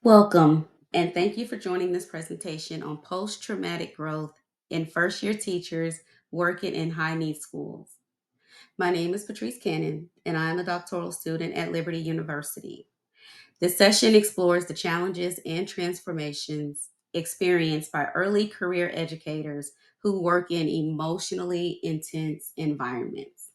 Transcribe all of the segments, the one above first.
Welcome, and thank you for joining this presentation on post traumatic growth in first year teachers working in high need schools. My name is Patrice Cannon, and I am a doctoral student at Liberty University. This session explores the challenges and transformations experienced by early career educators who work in emotionally intense environments.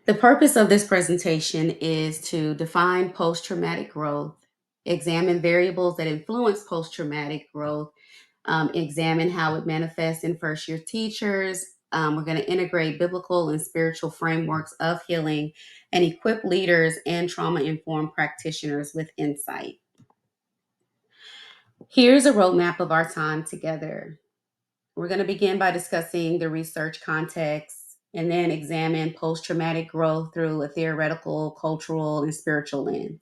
The purpose of this presentation is to define post traumatic growth, examine variables that influence post traumatic growth, examine how it manifests in first year teachers. We're going to integrate biblical and spiritual frameworks of healing and equip leaders and trauma informed practitioners with insight. Here's a roadmap of our time together. We're going to begin by discussing the research context and then examine post traumatic growth through a theoretical, cultural, and spiritual lens.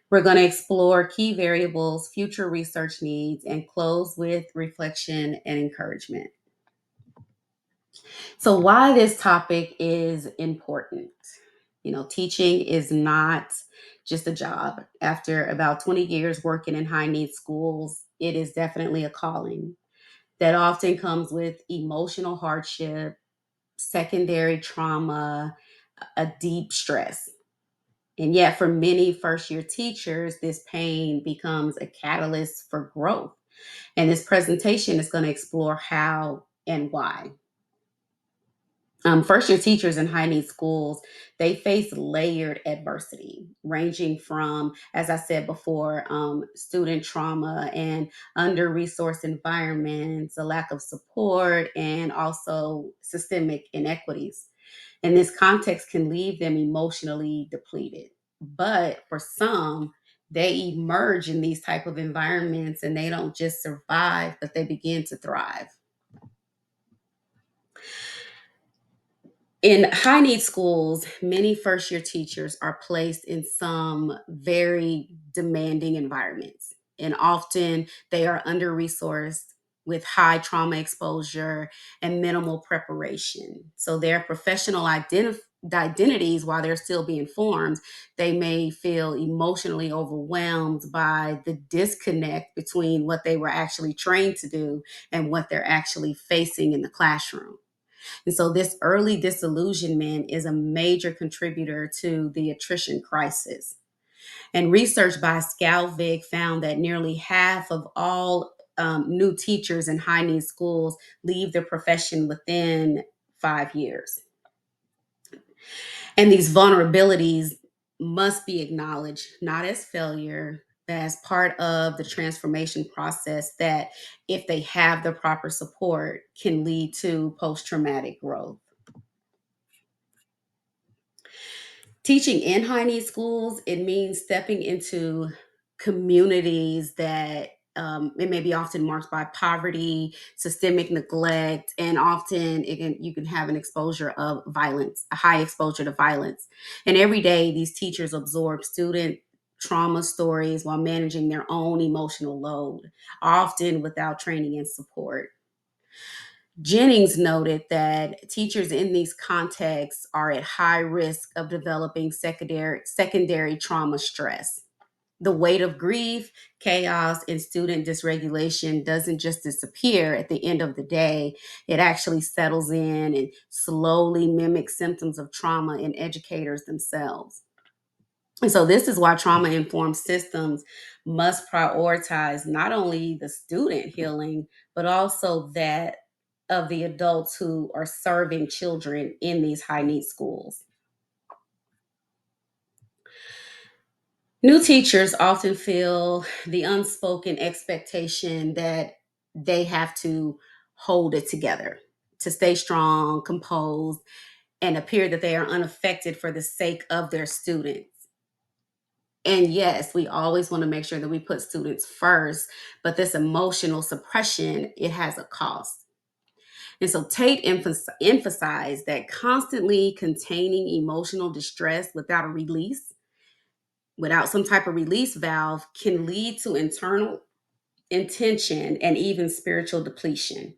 We're going to explore key variables, future research needs, and close with reflection and encouragement. So, why this topic is important? Teaching is not just a job. After about 20 years working in high need schools, it is definitely a calling that often comes with emotional hardship, secondary trauma, a deep stress. And yet, for many first year teachers, this pain becomes a catalyst for growth. And this presentation is going to explore how and why. First year teachers in high need schools, they face layered adversity, ranging from, as I said before, student trauma and under resourced environments, a lack of support, and also systemic inequities. And this context can leave them emotionally depleted. But for some, they emerge in these type of environments and they don't just survive, but they begin to thrive. In high need schools, many first year teachers are placed in some very demanding environments, and often they are under resourced with high trauma exposure and minimal preparation. So, their professional identities, while they're still being formed, they may feel emotionally overwhelmed by the disconnect between what they were actually trained to do and what they're actually facing in the classroom. And so this early disillusionment is a major contributor to the attrition crisis. And research by Scalvig found that nearly half of all new teachers in high need schools leave their profession within 5 years. And these vulnerabilities must be acknowledged, not as failure, but as part of the transformation process that, if they have the proper support, can lead to post traumatic growth. Teaching in high need schools, it means stepping into communities that it may be often marked by poverty, systemic neglect, and often you can have an exposure of violence, a high exposure to violence. And every day, these teachers absorb student trauma stories while managing their own emotional load, often without training and support. Jennings noted that teachers in these contexts are at high risk of developing secondary trauma stress. The weight of grief, chaos, and student dysregulation doesn't just disappear at the end of the day. It actually settles in and slowly mimics symptoms of trauma in educators themselves. And so, this is why trauma informed systems must prioritize not only the student healing, but also that of the adults who are serving children in these high need schools. New teachers often feel the unspoken expectation that they have to hold it together, to stay strong, composed, and appear that they are unaffected for the sake of their students. And yes, we always want to make sure that we put students first, but this emotional suppression, it has a cost. And so Tate emphasized that constantly containing emotional distress without some type of release valve, can lead to internal intention and even spiritual depletion.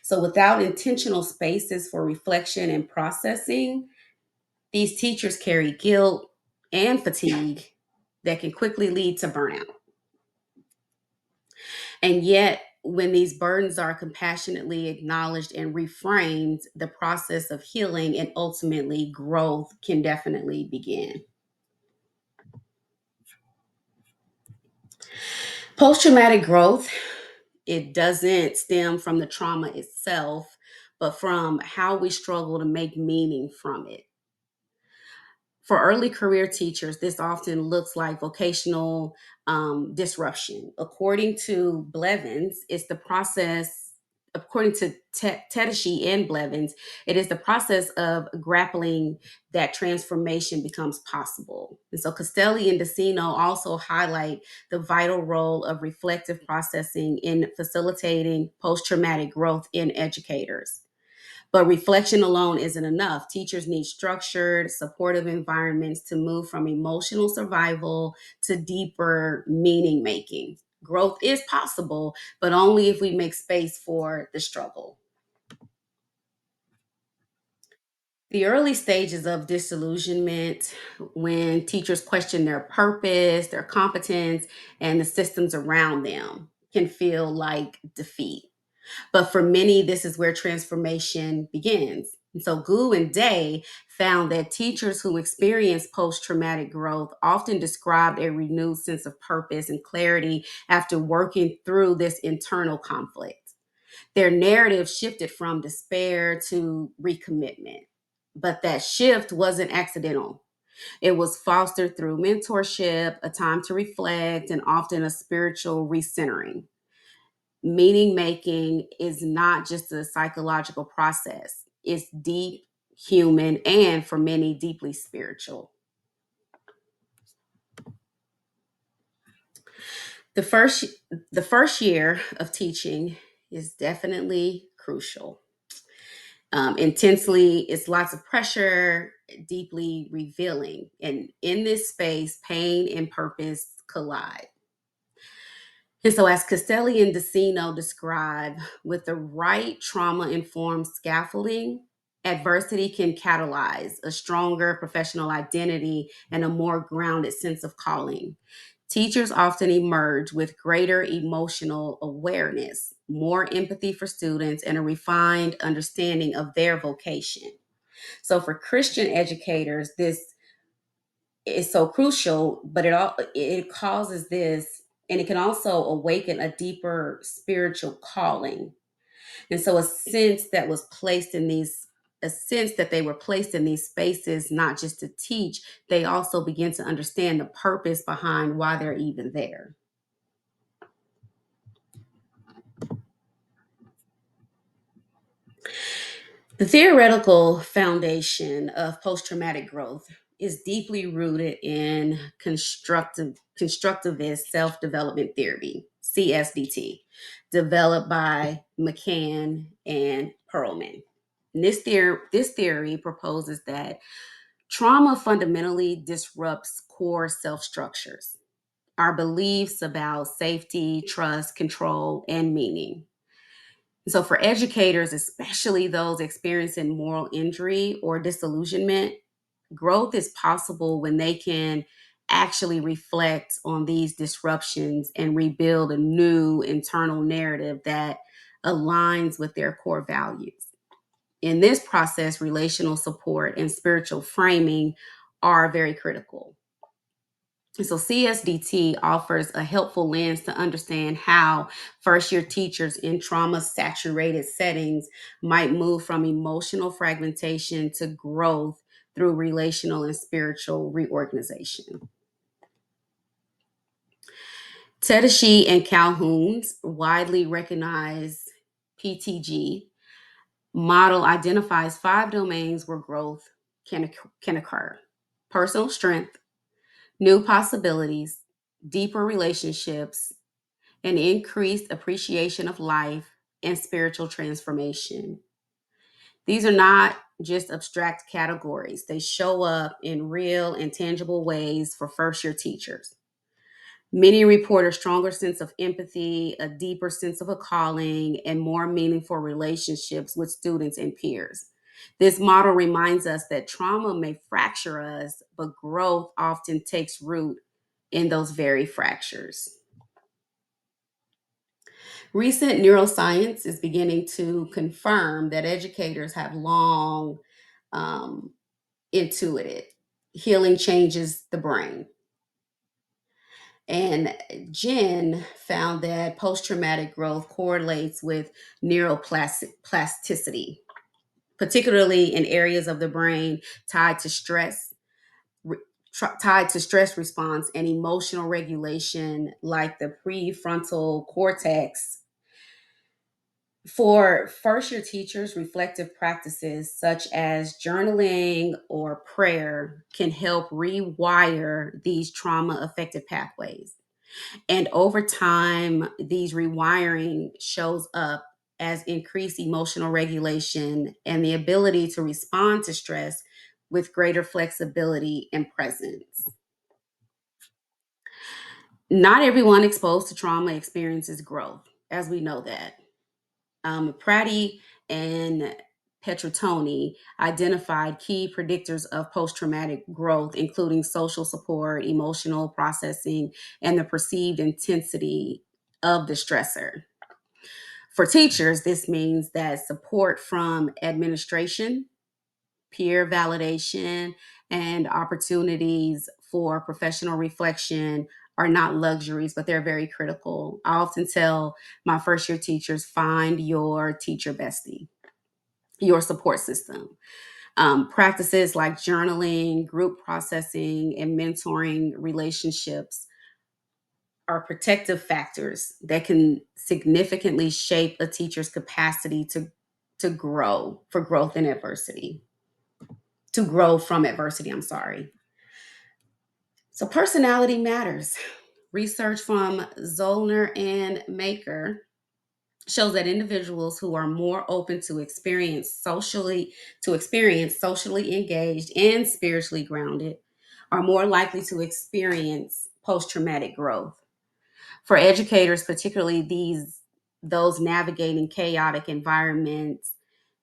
So without intentional spaces for reflection and processing, these teachers carry guilt and fatigue, that can quickly lead to burnout. And yet, when these burdens are compassionately acknowledged and reframed, the process of healing and ultimately growth can definitely begin. Post traumatic growth, it doesn't stem from the trauma itself, but from how we struggle to make meaning from it. For early career teachers, this often looks like vocational disruption. According to Blevins, it's the process, according to Tedeschi and Blevins, it is the process of grappling that transformation becomes possible. And so Castelli and Decino also highlight the vital role of reflective processing in facilitating post traumatic growth in educators. But reflection alone isn't enough. Teachers need structured, supportive environments to move from emotional survival to deeper meaning making. Growth is possible, but only if we make space for the struggle. The early stages of disillusionment, when teachers question their purpose, their competence, and the systems around them, can feel like defeat. But for many, this is where transformation begins. And so Gu and Day found that teachers who experience post traumatic growth often described a renewed sense of purpose and clarity after working through this internal conflict. Their narrative shifted from despair to recommitment. But that shift wasn't accidental. It was fostered through mentorship, a time to reflect, and often a spiritual recentering. Meaning making is not just a psychological process, it's deep, human, and for many, deeply spiritual. The first, the first year of teaching is definitely crucial. Intensely, it's lots of pressure, deeply revealing. And in this space, pain and purpose collide. And so, as Castelli and Decino describe, with the right trauma informed scaffolding, adversity can catalyze a stronger professional identity and a more grounded sense of calling. Teachers often emerge with greater emotional awareness, more empathy for students, and a refined understanding of their vocation. So, for Christian educators, this is so crucial, but it causes this, and it can also awaken a deeper spiritual calling. And so a sense that they were placed in these spaces not just to teach, they also begin to understand the purpose behind why they're even there. The theoretical foundation of post-traumatic growth is deeply rooted in constructivist self-development theory, CSDT, developed by McCann and Perlman. And this theory proposes that trauma fundamentally disrupts core self-structures, our beliefs about safety, trust, control, and meaning. So, for educators, especially those experiencing moral injury or disillusionment, growth is possible when they can actually reflect on these disruptions and rebuild a new internal narrative that aligns with their core values. In this process, relational support and spiritual framing are very critical. And so CSDT offers a helpful lens to understand how first year teachers in trauma saturated settings might move from emotional fragmentation to growth through relational and spiritual reorganization. Tedeschi and Calhoun's widely recognized PTG model identifies five domains where growth can occur: personal strength, new possibilities, deeper relationships, an increased appreciation of life, and spiritual transformation. These are not just abstract categories, they show up in real and tangible ways for first year teachers. Many report a stronger sense of empathy, a deeper sense of a calling, and more meaningful relationships with students and peers. This model reminds us that trauma may fracture us, but growth often takes root in those very fractures. Recent neuroscience is beginning to confirm that educators have long um, intuited healing changes the brain. And Jen found that post traumatic growth correlates with neuroplasticity, particularly in areas of the brain tied to stress, re- tied to stress response and emotional regulation, like the prefrontal cortex. For first year teachers, reflective practices such as journaling or prayer can help rewire these trauma affected pathways. And over time, these rewiring shows up as increased emotional regulation and the ability to respond to stress with greater flexibility and presence. Not everyone exposed to trauma experiences growth, as we know that. Pratty and Petrotoni identified key predictors of post traumatic growth, including social support, emotional processing, and the perceived intensity of the stressor. For teachers, this means that support from administration, peer validation, and opportunities for professional reflection are not luxuries, but they're very critical. I often tell my first year teachers, find your teacher bestie, your support system. Practices like journaling, group processing, and mentoring relationships are protective factors that can significantly shape a teacher's capacity to grow for growth in adversity, to grow from adversity, I'm sorry. So personality matters. Research from Zollner and Maker shows that individuals who are more open to experience socially engaged and spiritually grounded are more likely to experience post-traumatic growth. For educators, particularly those navigating chaotic environments,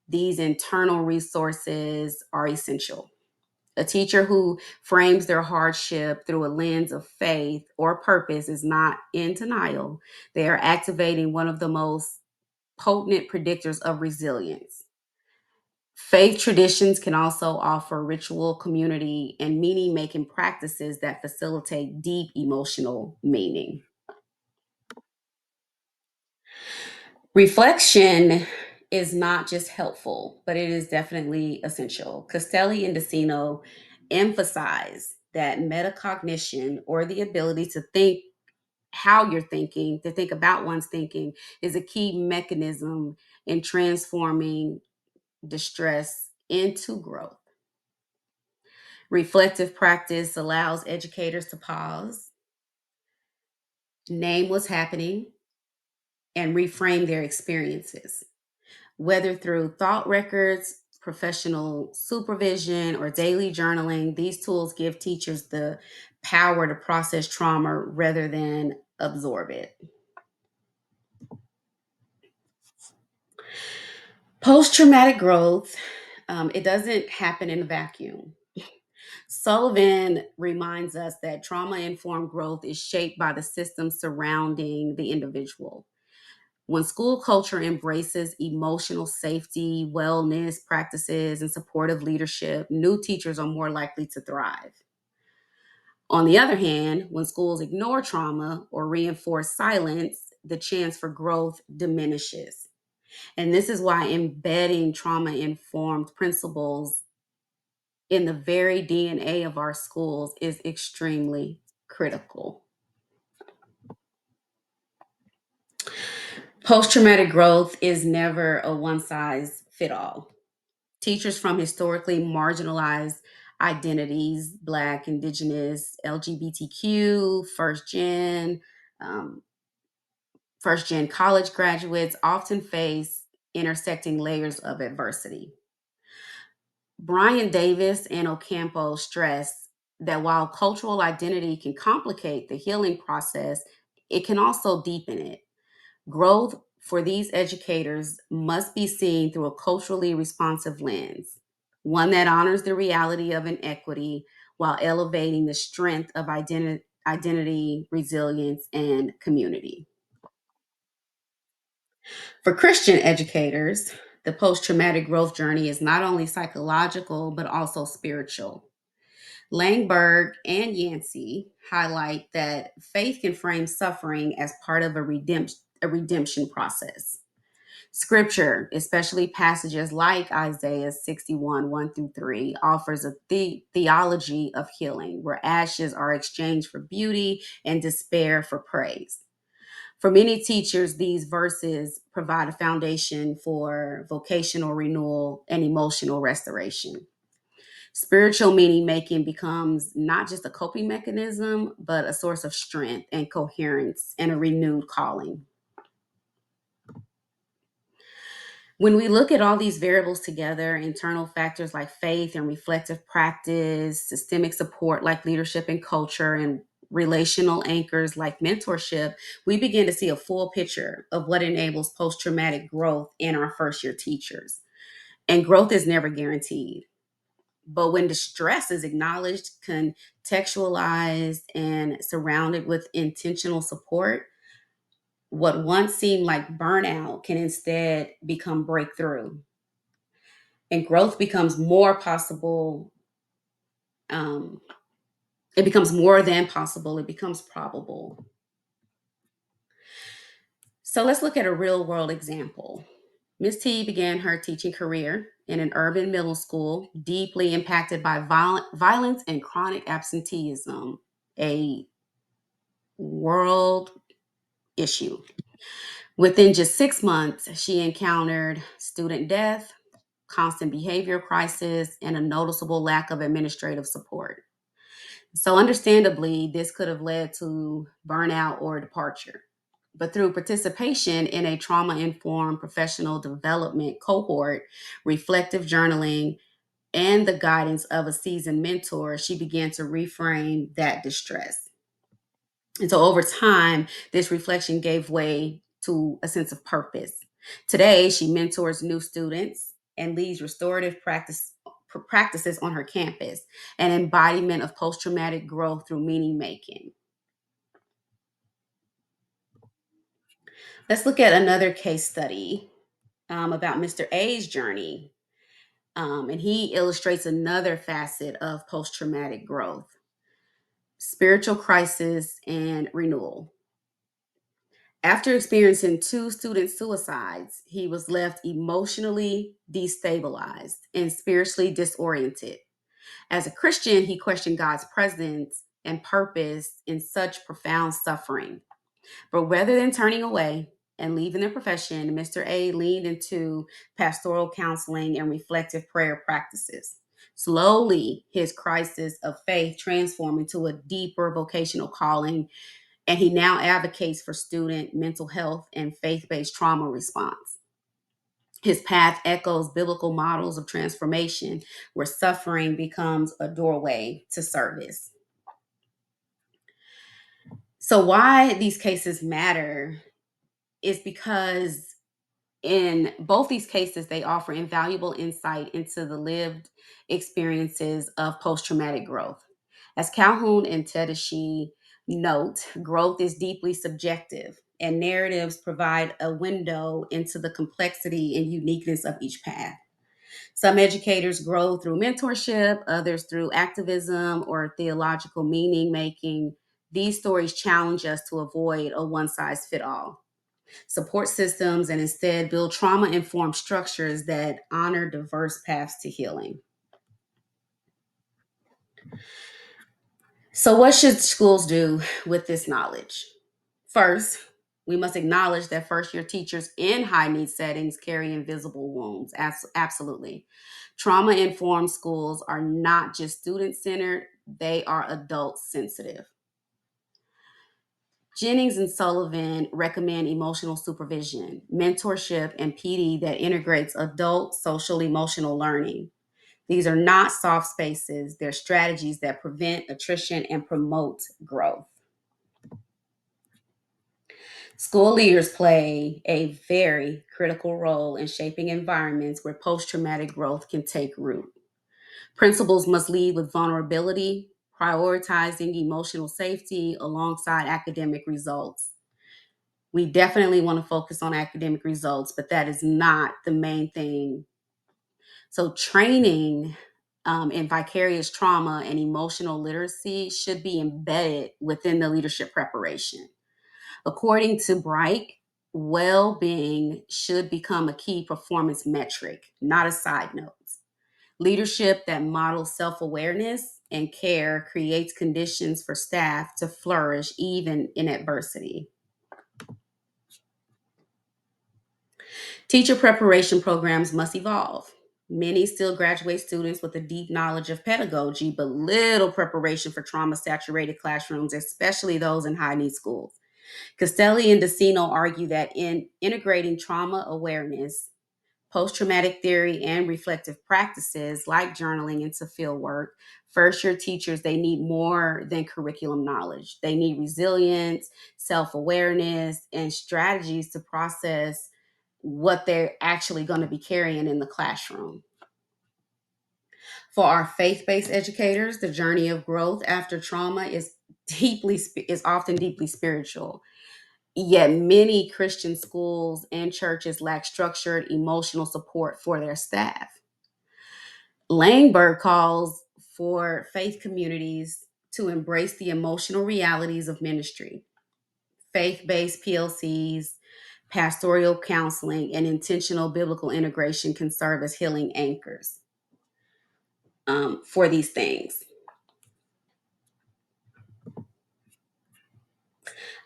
these internal resources are essential. A teacher who frames their hardship through a lens of faith or purpose is not in denial. They are activating one of the most potent predictors of resilience. Faith traditions can also offer ritual, community, and meaning making practices that facilitate deep emotional meaning. Reflection is not just helpful, but it is definitely essential. Costelli and Decino emphasize that metacognition, or the ability to think how you're thinking, to think about one's thinking, is a key mechanism in transforming distress into growth. Reflective practice allows educators to pause, name what's happening, and reframe their experiences. Whether through thought records, professional supervision, or daily journaling, these tools give teachers the power to process trauma rather than absorb it. Post traumatic growth, it doesn't happen in a vacuum. Sullivan reminds us that trauma informed growth is shaped by the systems surrounding the individual. When school culture embraces emotional safety, wellness practices, and supportive leadership, new teachers are more likely to thrive. On the other hand, when schools ignore trauma or reinforce silence, the chance for growth diminishes. And this is why embedding trauma informed principles in the very DNA of our schools is extremely critical. Post traumatic growth is never a one size fit all. Teachers from historically marginalized identities, Black, Indigenous, LGBTQ, um, first gen college graduates often face intersecting layers of adversity. Brian Davis and Ocampo stress that while cultural identity can complicate the healing process, it can also deepen it. Growth for these educators must be seen through a culturally responsive lens, one that honors the reality of inequity while elevating the strength of identity, resilience, and community. For Christian educators, the post traumatic growth journey is not only psychological, but also spiritual. Langberg and Yancey highlight that faith can frame suffering as part of a redemption process. Scripture, especially passages like Isaiah 61, 1 through 3, offers a theology of healing where ashes are exchanged for beauty and despair for praise. For many teachers, these verses provide a foundation for vocational renewal and emotional restoration. Spiritual meaning making becomes not just a coping mechanism, but a source of strength and coherence and a renewed calling. When we look at all these variables together, internal factors like faith and reflective practice, systemic support like leadership and culture, and relational anchors like mentorship, we begin to see a full picture of what enables post traumatic growth in our first year teachers. And growth is never guaranteed. But when distress is acknowledged, contextualized, and surrounded with intentional support, what once seemed like burnout can instead become breakthrough. And growth becomes more possible. Um, it becomes more than possible, it becomes probable. So let's look at a real world example. Miss T began her teaching career in an urban middle school deeply impacted by violence and chronic absenteeism, a world issue. Within just 6 months, she encountered student death, constant behavior crisis, and a noticeable lack of administrative support. So, understandably, this could have led to burnout or departure. But through participation in a trauma informed professional development cohort, reflective journaling, and the guidance of a seasoned mentor, she began to reframe that distress. And so over time, this reflection gave way to a sense of purpose. Today, she mentors new students and leads restorative practices on her campus, an embodiment of post traumatic growth through meaning making. Let's look at another case study about Mr. A's journey. And he illustrates another facet of post traumatic growth, spiritual crisis and renewal. After experiencing two student suicides, he was left emotionally destabilized and spiritually disoriented. As a Christian, he questioned God's presence and purpose in such profound suffering. But rather than turning away and leaving the profession, Mr. A leaned into pastoral counseling and reflective prayer practices. Slowly, his crisis of faith transformed into a deeper vocational calling, and he now advocates for student mental health and faith based trauma response. His path echoes biblical models of transformation where suffering becomes a doorway to service. So, why these cases matter is because in both these cases, they offer invaluable insight into the lived experiences of post traumatic growth. As Calhoun and Tedeschi note, growth is deeply subjective, and narratives provide a window into the complexity and uniqueness of each path. Some educators grow through mentorship, others through activism or theological meaning making. These stories challenge us to avoid a one size fit all support systems and instead build trauma informed structures that honor diverse paths to healing. So, what should schools do with this knowledge? First, we must acknowledge that first year teachers in high need settings carry invisible wounds. Absolutely. Trauma informed schools are not just student centered, they are adult sensitive. Jennings and Sullivan recommend emotional supervision, mentorship, and PD that integrates adult social emotional learning. These are not soft spaces, they're strategies that prevent attrition and promote growth. School leaders play a very critical role in shaping environments where post traumatic growth can take root. Principals must lead with vulnerability, prioritizing emotional safety alongside academic results. We definitely want to focus on academic results, but that is not the main thing. So, training in vicarious trauma and emotional literacy should be embedded within the leadership preparation. According to Bright, well being should become a key performance metric, not a side note. Leadership that models self awareness and care creates conditions for staff to flourish even in adversity. Teacher preparation programs must evolve. Many still graduate students with a deep knowledge of pedagogy, but little preparation for trauma saturated classrooms, especially those in high need schools. Castelli and Decino argue that in integrating trauma awareness, post traumatic theory, and reflective practices like journaling into field work, first year teachers, they need more than curriculum knowledge. They need resilience, self awareness, and strategies to process what they're actually going to be carrying in the classroom. For our faith-based educators, the journey of growth after trauma is often deeply spiritual. Yet many Christian schools and churches lack structured emotional support for their staff. Langberg calls for faith communities to embrace the emotional realities of ministry. Faith based PLCs, pastoral counseling, and intentional biblical integration can serve as healing anchors for these things.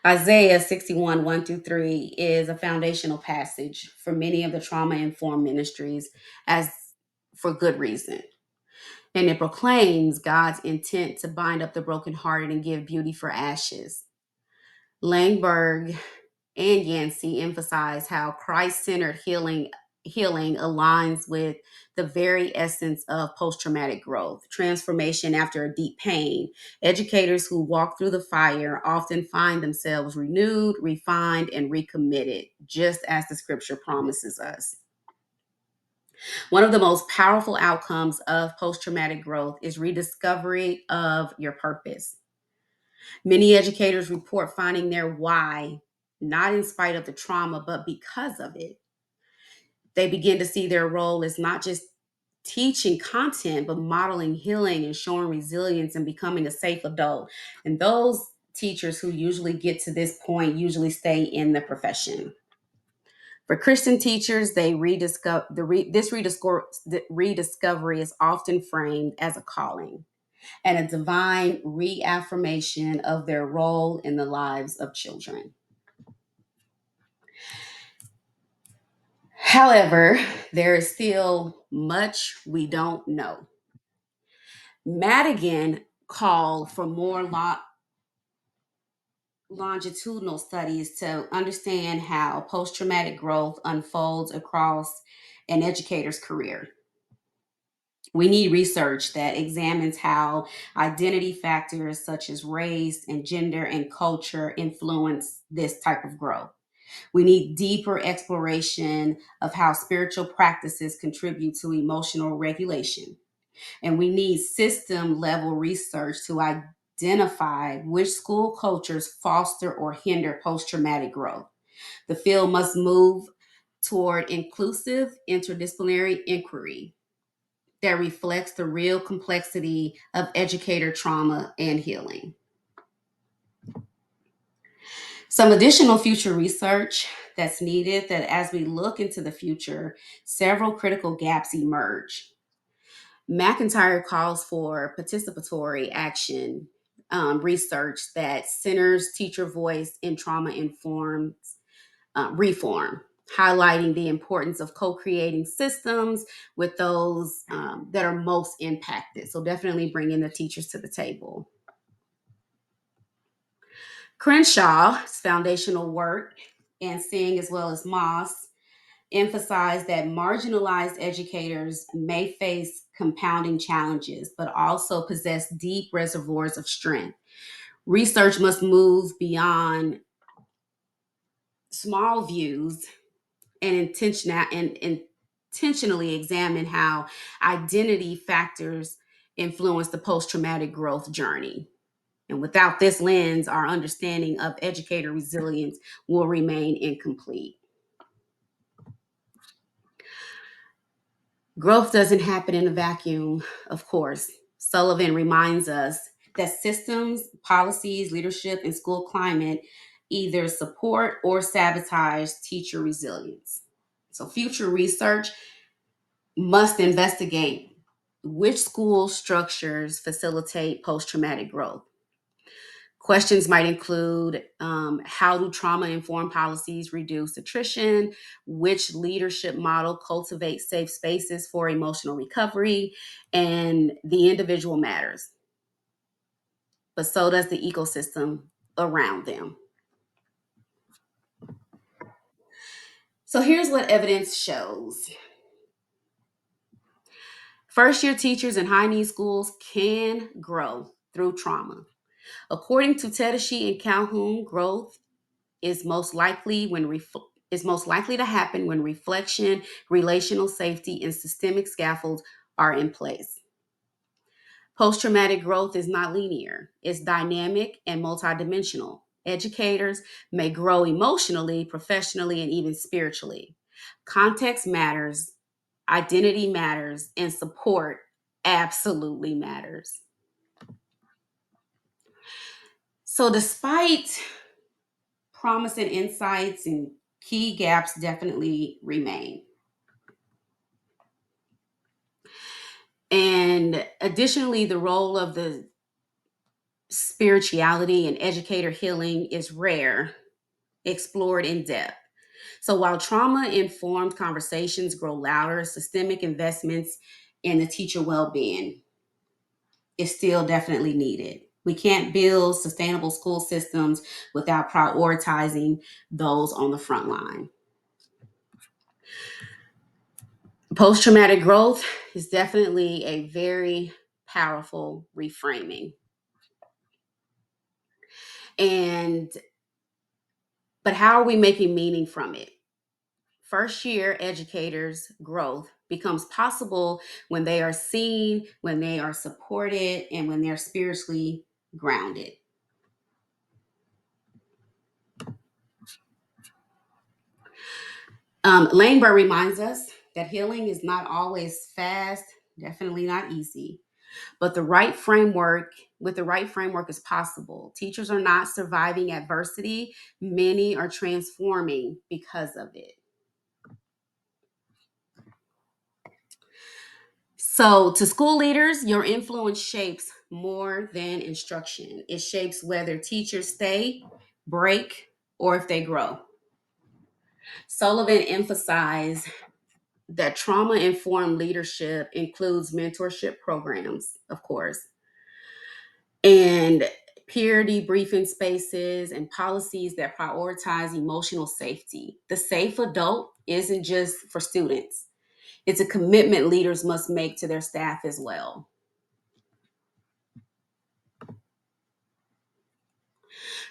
Isaiah 61, 1 through 3 is a foundational passage for many of the trauma informed ministries, as for good reason. And it proclaims God's intent to bind up the brokenhearted and give beauty for ashes. Langberg and Yancey emphasize how Christ-centered healing aligns with the very essence of post-traumatic growth, transformation after a deep pain. Educators who walk through the fire often find themselves renewed, refined, and recommitted, just as the scripture promises us. One of the most powerful outcomes of post-traumatic growth is rediscovery of your purpose. Many educators report finding their why, not in spite of the trauma, but because of it. They begin to see their role as not just teaching content, but modeling healing and showing resilience and becoming a safe adult. And those teachers who usually get to this point usually stay in the profession. For Christian teachers, they rediscover the rediscovery is often framed as a calling and a divine reaffirmation of their role in the lives of children. However, there is still much we don't know. Madigan called for more longitudinal studies to understand how post traumatic growth unfolds across an educator's career. We need research that examines how identity factors such as race and gender and culture influence this type of growth. We need deeper exploration of how spiritual practices contribute to emotional regulation. And we need system level research to identify which school cultures foster or hinder post traumatic growth. The field must move toward inclusive interdisciplinary inquiry that reflects the real complexity of educator trauma and healing. Some additional future research that's needed that as we look into the future, several critical gaps emerge. McIntyre calls for participatory action research that centers teacher voice in trauma informed reform, highlighting the importance of co creating systems with those that are most impacted. So, definitely bringing the teachers to the table. Crenshaw's foundational work and Singh as well as Moss emphasize that marginalized educators may face compounding challenges, but also possess deep reservoirs of strength. Research must move beyond small views and intentionally examine how identity factors influence the post-traumatic growth journey. And without this lens, our understanding of educator resilience will remain incomplete. Growth doesn't happen in a vacuum, of course. Sullivan reminds us that systems, policies, leadership, and school climate either support or sabotage teacher resilience. So, future research must investigate which school structures facilitate post traumatic growth. Questions might include how do trauma informed policies reduce attrition? Which leadership model cultivates safe spaces for emotional recovery? And the individual matters, but so does the ecosystem around them. So here's what evidence shows. First year teachers in high need schools can grow through trauma. According to Tedeschi and Calhoun, growth is most likely is most likely to happen when reflection, relational safety, and systemic scaffolds are in place. Post-traumatic growth is not linear. It's dynamic and multidimensional. Educators may grow emotionally, professionally, and even spiritually. Context matters, identity matters, and support absolutely matters. So despite promising insights and key gaps definitely remain. And additionally, the role of the spirituality and educator healing is rare, explored in depth. So while trauma informed conversations grow louder, systemic investments in the teacher well being is still definitely needed. We can't build sustainable school systems without prioritizing those on the front line. Post traumatic growth is definitely a very powerful reframing. And but how are we making meaning from it? First year educators' growth becomes possible when they are seen, when they are supported, and when they're spiritually grounded. Langberg reminds us that healing is not always fast, definitely not easy, but with the right framework is possible. Teachers are not surviving adversity, many are transforming because of it. So, to school leaders, your influence shapes more than instruction. It shapes whether teachers stay, break, or if they grow. Sullivan emphasized that trauma informed leadership includes mentorship programs, of course, and peer debriefing spaces and policies that prioritize emotional safety. The safe adult isn't just for students, it's a commitment leaders must make to their staff as well.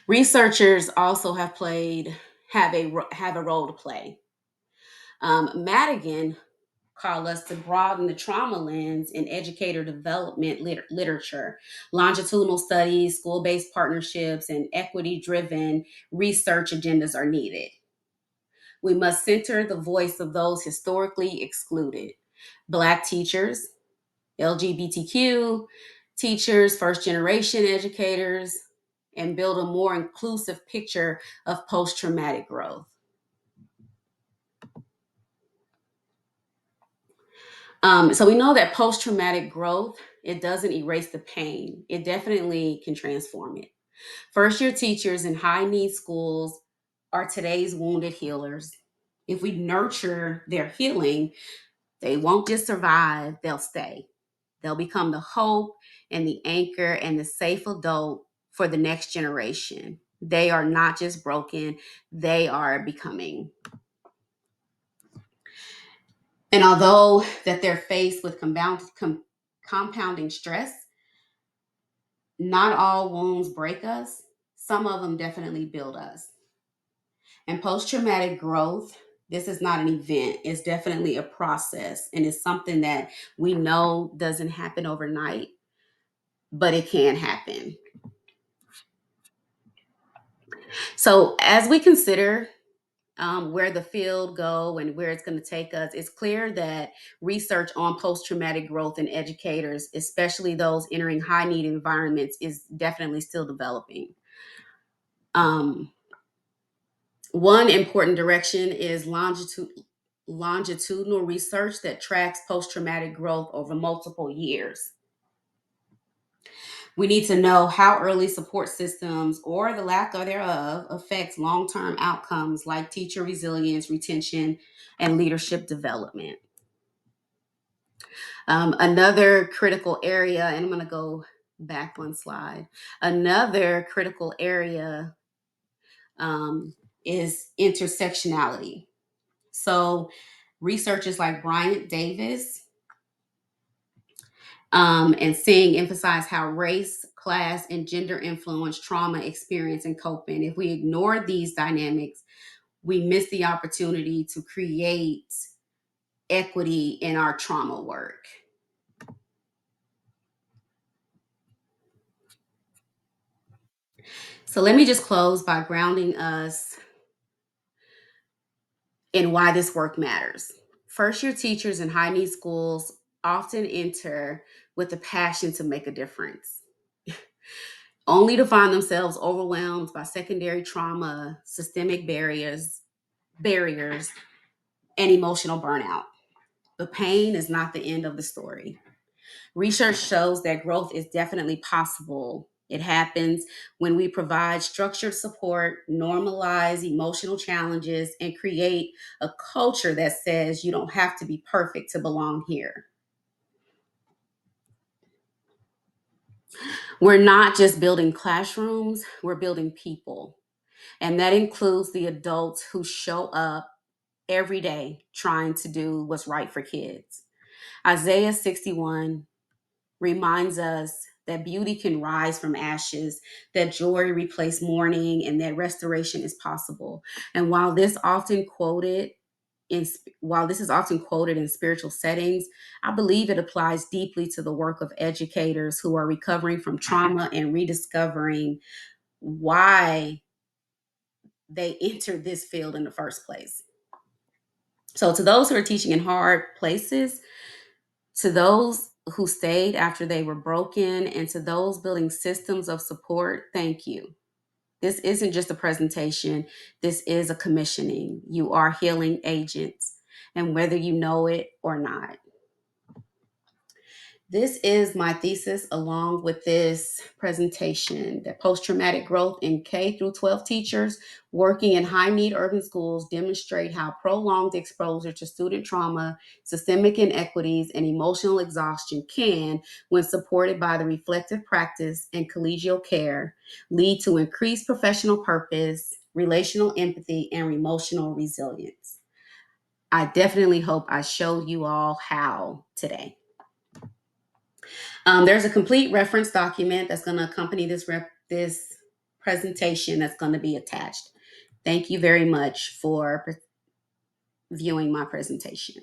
Researchers also have a role to play. Madigan call us to broaden the trauma lens in educator development literature. Longitudinal studies, school based partnerships, and equity driven research agendas are needed. We must center the voice of those historically excluded: Black teachers, LGBTQ teachers, first generation educators, and build a more inclusive picture of post traumatic growth. So we know that post traumatic growth, it doesn't erase the pain. It definitely can transform it. First year teachers in high need schools are today's wounded healers. If we nurture their healing, they won't just survive, they'll stay. They'll become the hope and the anchor and the safe adult for the next generation. They are not just broken, they are becoming. And although that they're faced with compounding stress, not all wounds break us. Some of them definitely build us. And post traumatic growth, this is not an event. It's definitely a process. And it's something that we know doesn't happen overnight. but it can happen. So as we consider where the field go and where it's going to take us, it's clear that research on post-traumatic growth in educators, especially those entering high need environments, is definitely still developing. Um, One important direction is longitudinal research that tracks post-traumatic growth over multiple years. We need to know how early support systems or the lack of thereof affects long-term outcomes like teacher resilience, retention, and leadership development. Another critical area, and I'm going to go back one slide. Another critical area is intersectionality. So, researchers like Bryant Davis and Singh emphasize how race, class, and gender influence trauma experience and coping. If we ignore these dynamics, we miss the opportunity to create equity in our trauma work. So let me just close by grounding us in why this work matters. First year teachers in high need schools often enter with a passion to make a difference, only to find themselves overwhelmed by secondary trauma, systemic barriers, and emotional burnout. The pain is not the end of the story. Research shows that growth is definitely possible. It happens when we provide structured support, normalize emotional challenges, and create a culture that says you don't have to be perfect to belong here. We're not just building classrooms, we're building people. And that includes the adults who show up every day trying to do what's right for kids. Isaiah 61 reminds us that beauty can rise from ashes, that joy replace mourning, and that restoration is possible. And in while this is often quoted in spiritual settings, I believe it applies deeply to the work of educators who are recovering from trauma and rediscovering why they entered this field in the first place. So, to those who are teaching in hard places, to those who stayed after they were broken, and to those building systems of support, thank you. This isn't just a presentation, this is a commissioning. You are healing agents, and whether you know it or not. This is my thesis along with this presentation that post-traumatic growth in K through 12 teachers working in high need urban schools demonstrate how prolonged exposure to student trauma, systemic inequities, and emotional exhaustion can, when supported by the reflective practice and collegial care, lead to increased professional purpose, relational empathy, and emotional resilience. I definitely hope I showed you all how today. There's a complete reference document that's going to accompany this presentation that's going to be attached. Thank you very much for viewing my presentation.